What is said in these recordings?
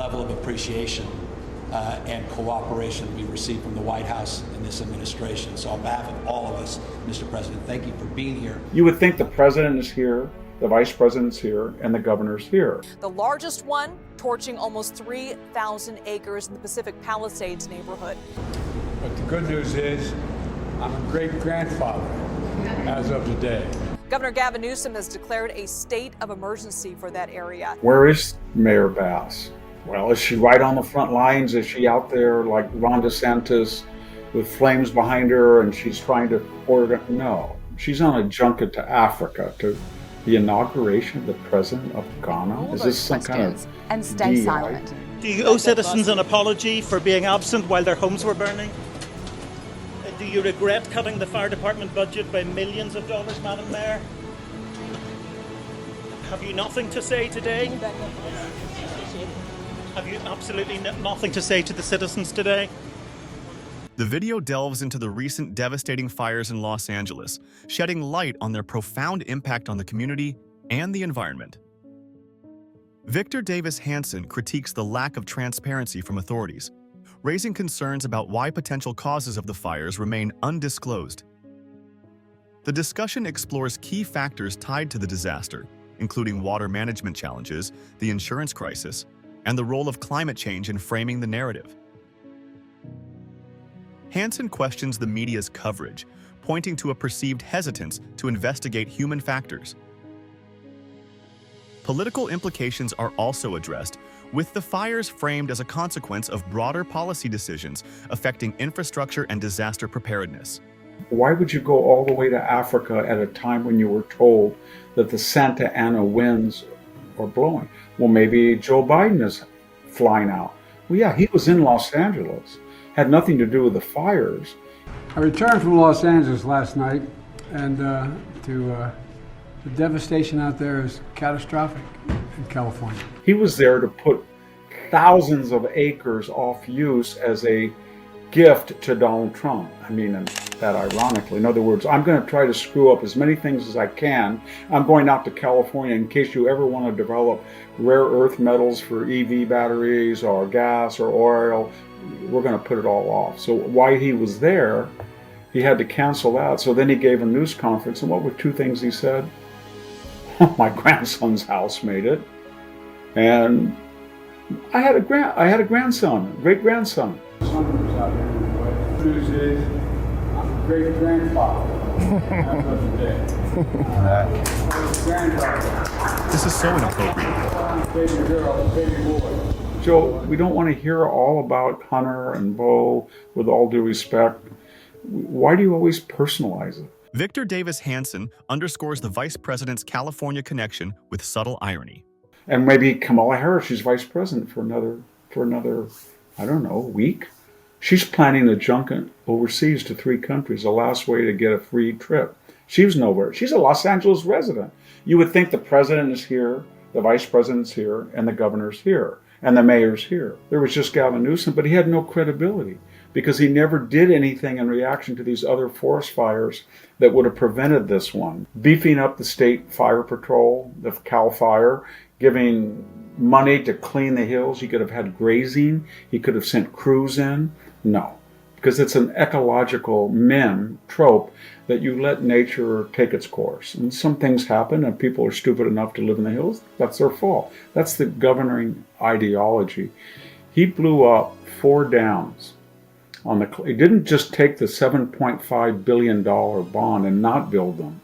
level of appreciation and cooperation we received from the White House and this administration. So on behalf of all of us, Mr. President, thank you for being here. You would think the president is here, the vice president's here, and the governor's here. The largest one, torching almost 3,000 acres in the Pacific Palisades neighborhood. But the good news is, I'm a great-grandfather as of today. Governor Gavin Newsom has declared a state of emergency for that area. Where is Mayor Bass? Well, is she right on the front lines? Is she out there like Ron DeSantis with flames behind her and she's trying to order? No, she's on a junket to Africa to the inauguration of the president of Ghana. Is this some kind of and stay DI? silent. Do you owe citizens an apology for being absent while their homes were burning? Do you regret cutting the fire department budget by millions of dollars, Madam Mayor? Have you nothing to say today? Have you absolutely nothing to say to the citizens today? The video delves into the recent devastating fires in Los Angeles, shedding light on their profound impact on the community and the environment. Victor Davis Hanson critiques the lack of transparency from authorities, raising concerns about why potential causes of the fires remain undisclosed. The discussion explores key factors tied to the disaster, including water management challenges, the insurance crisis, and the role of climate change in framing the narrative. Hanson questions the media's coverage, pointing to a perceived hesitance to investigate human factors. Political implications are also addressed, with the fires framed as a consequence of broader policy decisions affecting infrastructure and disaster preparedness. Why would you go all the way to Africa at a time when you were told that the Santa Ana winds are blowing? Well, maybe Joe Biden is flying out. Well, yeah, he was in Los Angeles. Had nothing to do with the fires. I returned from Los Angeles last night, and the devastation out there is catastrophic in California. He was there to put thousands of acres off use as a gift to Donald Trump. I mean, and that ironically. In other words, I'm going to try to screw up as many things as I can. I'm going out to California in case you ever want to develop rare earth metals for EV batteries or gas or oil. We're going to put it all off. So while he was there, he had to cancel that. So then he gave a news conference, and what were two things he said? My grandson's house made it, and I had a grandson, great-grandson. Sun's out here anyway. The news is, I'm a great-grandfather as of today. Granddaughter. This is so inappropriate. Baby girl, baby boy. Joe, we don't want to hear all about Hunter and Bo, with all due respect. Why do you always personalize it? Victor Davis Hanson underscores the vice president's California connection with subtle irony. And maybe Kamala Harris, she's vice president for another, I don't know, week. She's planning a junket overseas to 3 countries, the last way to get a free trip. She's nowhere. She's a Los Angeles resident. You would think the president is here, the vice president's here, and the governor's here, and the mayor's here. There was just Gavin Newsom, but he had no credibility because he never did anything in reaction to these other forest fires that would have prevented this one. Beefing up the state fire patrol, the Cal Fire, giving money to clean the hills. He could have had grazing. He could have sent crews in. No, because it's an ecological trope that you let nature take its course. And some things happen and people are stupid enough to live in the hills. That's their fault. That's the governing ideology. He blew up 4 dams. He didn't just take the $7.5 billion bond and not build them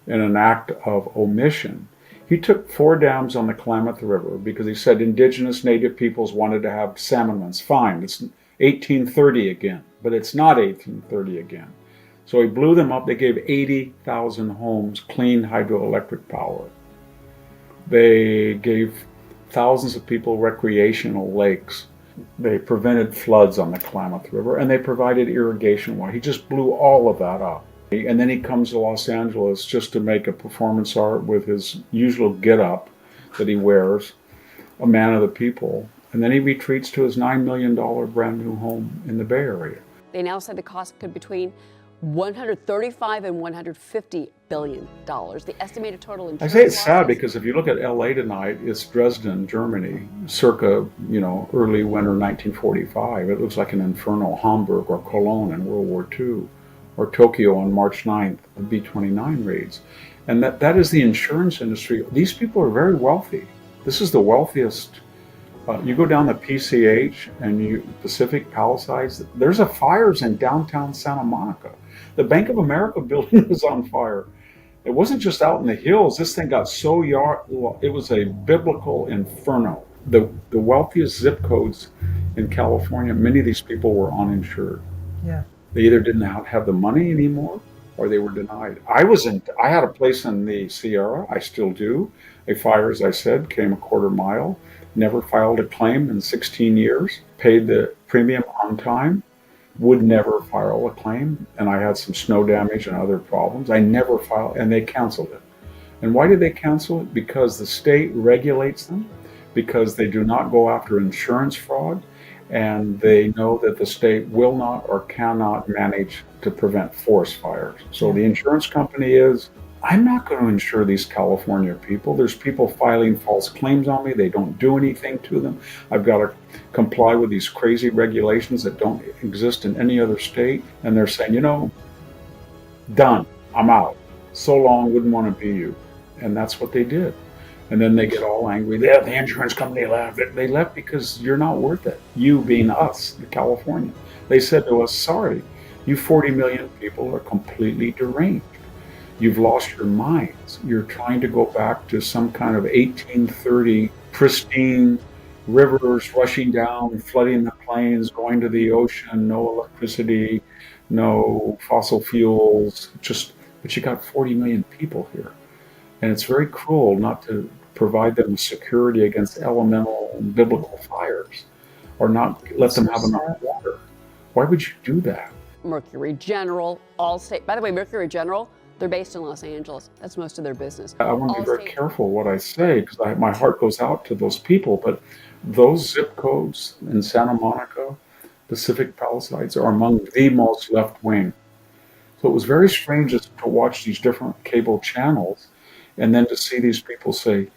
in an act of omission. He took 4 dams on the Klamath River because he said indigenous native peoples wanted to have salmon runs. Fine, it's 1830 again, but it's not 1830 again. So he blew them up. They gave 80,000 homes clean hydroelectric power. They gave thousands of people recreational lakes. They prevented floods on the Klamath River, and they provided irrigation water. He just blew all of that up. And then he comes to Los Angeles just to make a performance art with his usual get-up that he wears, a man of the people. And then he retreats to his $9 million brand new home in the Bay Area. They now said the cost could be between 135 and 150 billion dollars. The estimated total I insurance say it's sad losses- because if you look at LA tonight, it's Dresden, Germany, circa, early winter 1945. It looks like an Inferno, Hamburg or Cologne in World War II, or Tokyo on March 9th, the B-29 raids. And that is the insurance industry. These people are very wealthy. This is the wealthiest. You go down the PCH and Pacific Palisades, there's a fires in downtown Santa Monica. The Bank of America building was on fire. It wasn't just out in the hills. This thing got so it was a biblical inferno. The wealthiest zip codes in California, many of these people were uninsured. Yeah. They either didn't have the money anymore or they were denied. I had a place in the Sierra, I still do. A fire, as I said, came a quarter mile. Never filed a claim in 16 years, paid the premium on time, would never file a claim, and I had some snow damage and other problems. I never filed, and they canceled it. And why did they cancel it? Because the state regulates them, because they do not go after insurance fraud, and they know that the state will not or cannot manage to prevent forest fires. So the insurance company I'm not going to insure these California people. There's people filing false claims on me. They don't do anything to them. I've got to comply with these crazy regulations that don't exist in any other state. And they're saying, done, I'm out. So long, wouldn't want to be you. And that's what they did. And then they get all angry. The insurance company left. They left because you're not worth it. You being us, the California. They said to us, sorry, you 40 million people are completely deranged. You've lost your minds. You're trying to go back to some kind of 1830 pristine rivers rushing down, flooding the plains, going to the ocean, no electricity, no fossil fuels, but you got 40 million people here. And it's very cruel not to provide them security against elemental and biblical fires, or not let them have enough water. Why would you do that? Mercury General, Allstate. By the way, Mercury General, they're based in Los Angeles. That's most of their business. I want to be very careful what I say because my heart goes out to those people. But those zip codes in Santa Monica, Pacific Palisades, are among the most left wing. So it was very strange to watch these different cable channels and then to see these people say,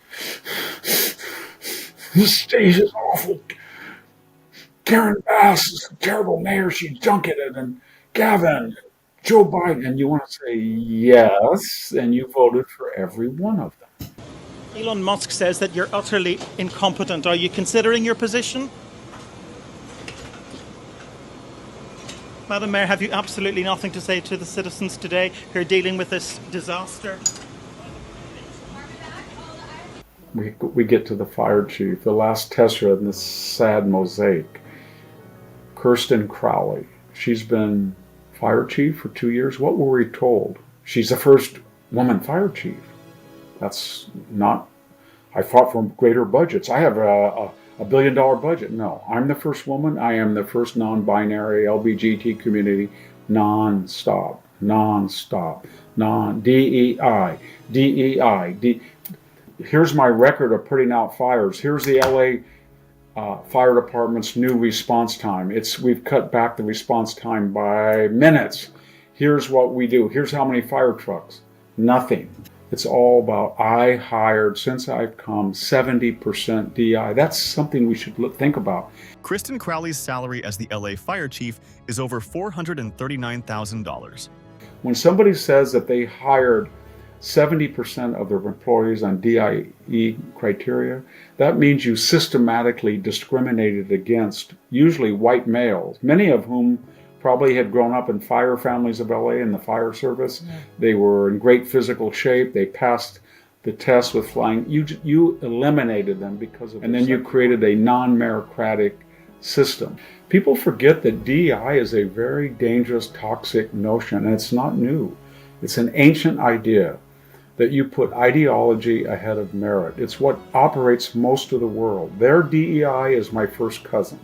this state is awful. Karen Bass is a terrible mayor. She's junketed. And Gavin, Joe Biden, and you want to say yes, and you voted for every one of them. Elon Musk says that you're utterly incompetent. Are you considering your position? Madam Mayor, have you absolutely nothing to say to the citizens today who are dealing with this disaster? We get to the fire chief, the last Tessera in this sad mosaic. Kirsten Crowley. She's been fire chief for 2 years. What were we told? She's the first woman fire chief. That's not, I fought for greater budgets. I have a $1 billion budget. No, I'm the first woman. I am the first non-binary LBGT community, non-stop, DEI. Here's my record of putting out fires. Here's the LA fire department's new response time. We've cut back the response time by minutes. Here's what we do. Here's how many fire trucks. Nothing. It's all about, I hired, since I've come, 70% DI. That's something we should think about. Kristen Crowley's salary as the LA fire chief is over $439,000. When somebody says that they hired 70% of their employees on DIE criteria, that means you systematically discriminated against usually white males, many of whom probably had grown up in fire families of LA in the fire service. Yeah. They were in great physical shape. They passed the test with flying. You eliminated them because of, and then you created a non-meritocratic system. People forget that DEI is a very dangerous, toxic notion, and it's not new. It's an ancient idea that you put ideology ahead of merit. It's what operates most of the world. Their DEI is my first cousin.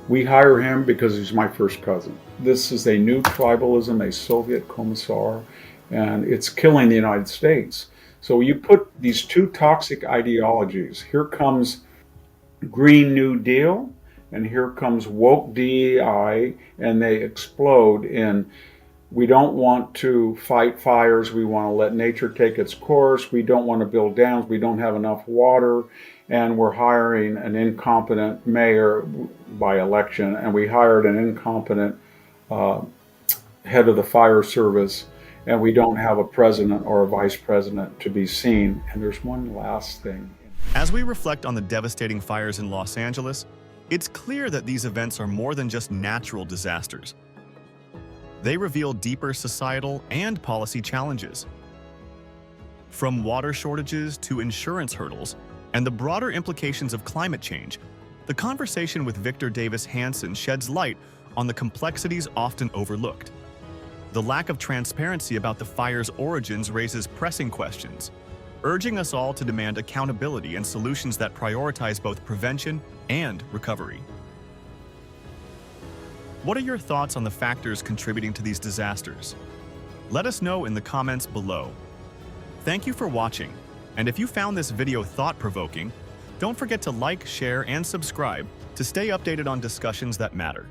We hire him because he's my first cousin. This is a new tribalism, a Soviet commissar, and it's killing the United States. So you put these two toxic ideologies. Here comes Green New Deal, and here comes woke DEI, and they explode in We don't want to fight fires. We want to let nature take its course. We don't want to build dams. We don't have enough water. And we're hiring an incompetent mayor by election, and we hired an incompetent head of the fire service, and we don't have a president or a vice president to be seen. And there's one last thing. As we reflect on the devastating fires in Los Angeles, it's clear that these events are more than just natural disasters. They reveal deeper societal and policy challenges. From water shortages to insurance hurdles and the broader implications of climate change, the conversation with Victor Davis Hanson sheds light on the complexities often overlooked. The lack of transparency about the fire's origins raises pressing questions, urging us all to demand accountability and solutions that prioritize both prevention and recovery. What are your thoughts on the factors contributing to these disasters? Let us know in the comments below. Thank you for watching, and if you found this video thought-provoking, don't forget to like, share, and subscribe to stay updated on discussions that matter.